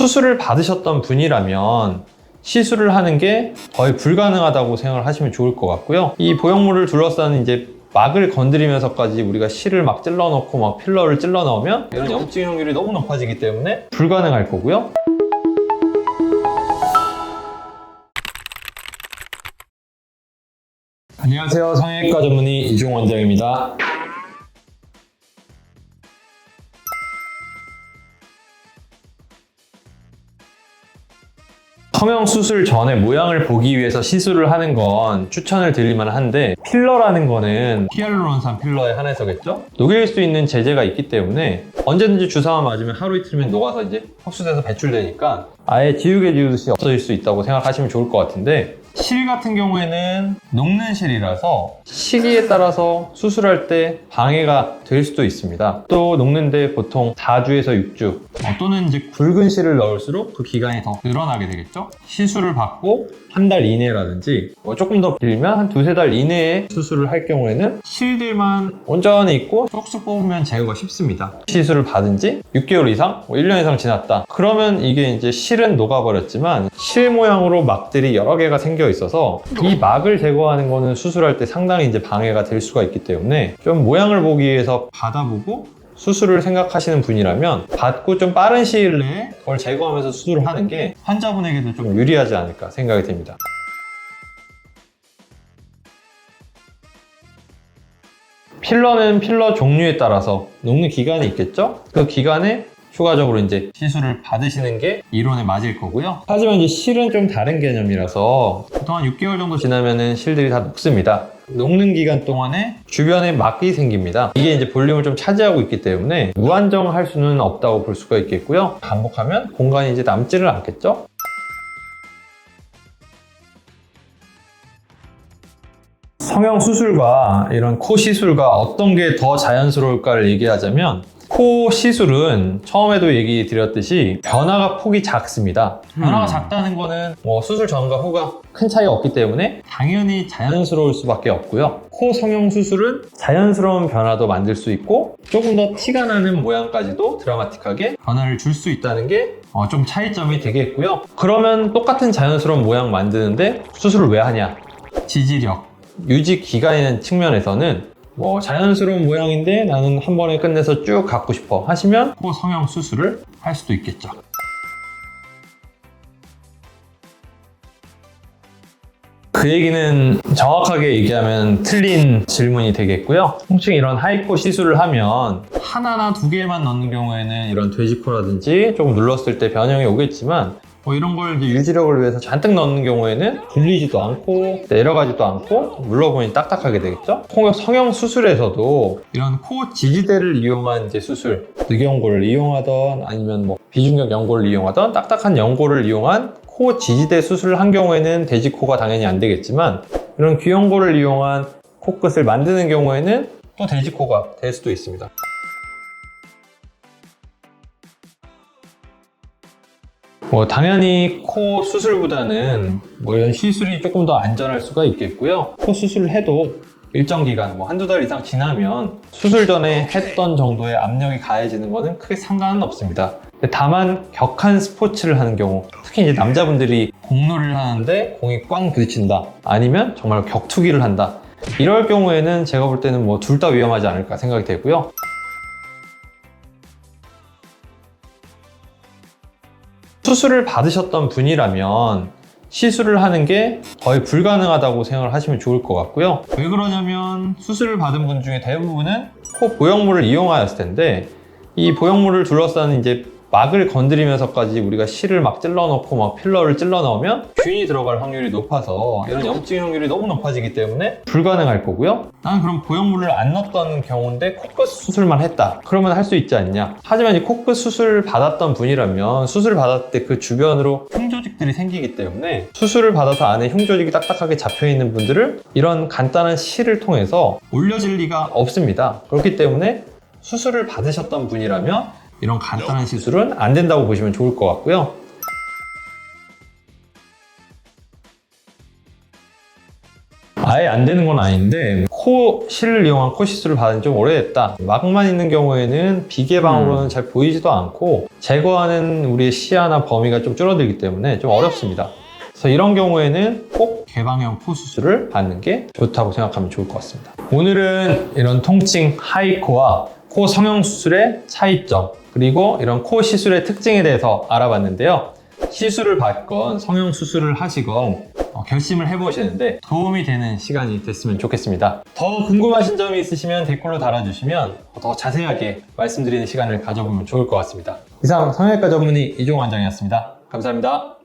수술을 받으셨던 분이라면 시술을 하는 게 거의 불가능하다고 생각을 하시면 좋을 것 같고요. 이 보형물을 둘러싸는 이제 막을 건드리면서까지 우리가 실을 막 찔러 넣고 막 필러를 찔러 넣으면 이런 염증 확률이 너무 높아지기 때문에 불가능할 거고요. 안녕하세요. 성형외과 전문의 이종 원장입니다. 성형 수술 전에 모양을 보기 위해서 시술을 하는 건 추천을 드릴만 한데, 필러라는 거는 히알루론산 필러에 한해서겠죠? 녹일 수 있는 제제가 있기 때문에 언제든지 주사만 맞으면 하루 이틀이면 녹아서 이제 흡수돼서 배출되니까 아예 지우개 지우듯이 없어질 수 있다고 생각하시면 좋을 것 같은데, 실 같은 경우에는 녹는 실이라서 시기에 따라서 수술할 때 방해가 될 수도 있습니다. 또 녹는데 보통 4주에서 6주 또는 이제 굵은 실을 넣을수록 그 기간이 더 늘어나게 되겠죠. 시술을 받고 한 달 이내라든지 조금 더 길면 한 2~3달 이내에 수술을 할 경우에는 실들만 온전히 있고 쏙쏙 뽑으면 제거가 쉽습니다. 시술을 받은 지 6개월 이상, 1년 이상 지났다. 그러면 이게 이제 실은 녹아버렸지만 실 모양으로 막들이 여러 개가 생겨 있어서 이 막을 제거하는 거는 수술할 때 상당히 이제 방해가 될 수가 있기 때문에 좀 모양을 보기 위해서 받아보고 수술을 생각하시는 분이라면 받고 좀 빠른 시일 내에 그걸 제거하면서 수술을 하는 게 환자분에게도 좀 유리하지 않을까 생각이 됩니다. 필러는 필러 종류에 따라서 녹는 기간이 있겠죠? 그 기간에 추가적으로 이제 시술을 받으시는 게 이론에 맞을 거고요. 하지만 이제 실은 좀 다른 개념이라서 보통 한 6개월 정도 지나면은 실들이 다 녹습니다. 녹는 기간 동안에 주변에 막이 생깁니다. 이게 이제 볼륨을 좀 차지하고 있기 때문에 무한정할 수는 없다고 볼 수가 있겠고요. 반복하면 공간이 이제 남지를 않겠죠? 성형 수술과 이런 코 시술과 어떤 게 더 자연스러울까를 얘기하자면, 코 시술은 처음에도 얘기 드렸듯이 변화가 폭이 작습니다. 변화가 작다는 거는 수술 전과 후가 큰 차이가 없기 때문에 당연히 자연스러울 수밖에 없고요. 코 성형 수술은 자연스러운 변화도 만들 수 있고 조금 더 티가 나는 모양까지도 드라마틱하게 변화를 줄 수 있다는 게 좀 차이점이 되겠고요. 그러면 똑같은 자연스러운 모양 만드는데 수술을 왜 하냐? 지지력, 유지 기간이라는 측면에서는 자연스러운 모양인데 나는 한 번에 끝내서 쭉 갖고 싶어 하시면 코 성형 수술을 할 수도 있겠죠. 그 얘기는 정확하게 얘기하면 틀린 질문이 되겠고요. 통칭 이런 하이코 시술을 하면 하나나 2개만 넣는 경우에는 이런 돼지코라든지 조금 눌렀을 때 변형이 오겠지만, 이런 걸 이제 유지력을 위해서 잔뜩 넣는 경우에는 들리지도 않고 내려가지도 않고 물러보니 딱딱하게 되겠죠? 코 성형 수술에서도 이런 코 지지대를 이용한 이제 수술, 늑연골을 이용하던 아니면 비중격 연골을 이용하던 딱딱한 연골을 이용한 코 지지대 수술을 한 경우에는 돼지코가 당연히 안 되겠지만, 이런 귀연골을 이용한 코끝을 만드는 경우에는 또 돼지코가 될 수도 있습니다. 당연히 코 수술보다는 이런 시술이 조금 더 안전할 수가 있겠고요. 코 수술을 해도 일정 기간, 1~2달 이상 지나면 수술 전에 했던 정도의 압력이 가해지는 것은 크게 상관은 없습니다. 다만 격한 스포츠를 하는 경우, 특히 이제 남자분들이 공놀이를 하는데 공이 꽝 부딪힌다, 아니면 정말 격투기를 한다, 이럴 경우에는 제가 볼 때는 둘 다 위험하지 않을까 생각이 되고요. 수술을 받으셨던 분이라면 시술을 하는 게 거의 불가능하다고 생각을 하시면 좋을 것 같고요. 왜 그러냐면 수술을 받은 분 중에 대부분은 코 보형물을 이용하였을 텐데, 이 보형물을 둘러싸는 이제 막을 건드리면서까지 우리가 실을 막 찔러 넣고 막 필러를 찔러 넣으면 균이 들어갈 확률이 높아서 이런 염증 확률이 너무 높아지기 때문에 불가능할 거고요. 나는 그럼 보형물을 안 넣었던 경우인데 코끝 수술만 했다, 그러면 할 수 있지 않냐? 하지만 이 코끝 수술 받았던 분이라면 수술 받았을 때 그 주변으로 흉조직들이 생기기 때문에 수술을 받아서 안에 흉조직이 딱딱하게 잡혀있는 분들을 이런 간단한 실을 통해서 올려질 리가 없습니다. 그렇기 때문에 수술을 받으셨던 분이라면 이런 간단한 시술은 안 된다고 보시면 좋을 것 같고요. 아예 안 되는 건 아닌데 코 실을 이용한 코 시술을 받은 지 좀 오래됐다. 막만 있는 경우에는 비개방으로는 잘 보이지도 않고 제거하는 우리의 시야나 범위가 좀 줄어들기 때문에 좀 어렵습니다. 그래서 이런 경우에는 꼭 개방형 코 수술을 받는 게 좋다고 생각하면 좋을 것 같습니다. 오늘은 이런 통칭 하이코와 코 성형 수술의 차이점, 그리고 이런 코 시술의 특징에 대해서 알아봤는데요. 시술을 받건 성형 수술을 하시건 결심을 해보시는데 도움이 되는 시간이 됐으면 좋겠습니다. 더 궁금하신 점이 있으시면 댓글로 달아주시면 더 자세하게 말씀드리는 시간을 가져보면 좋을 것 같습니다. 이상 성형외과 전문의 이종환 원장이었습니다. 감사합니다.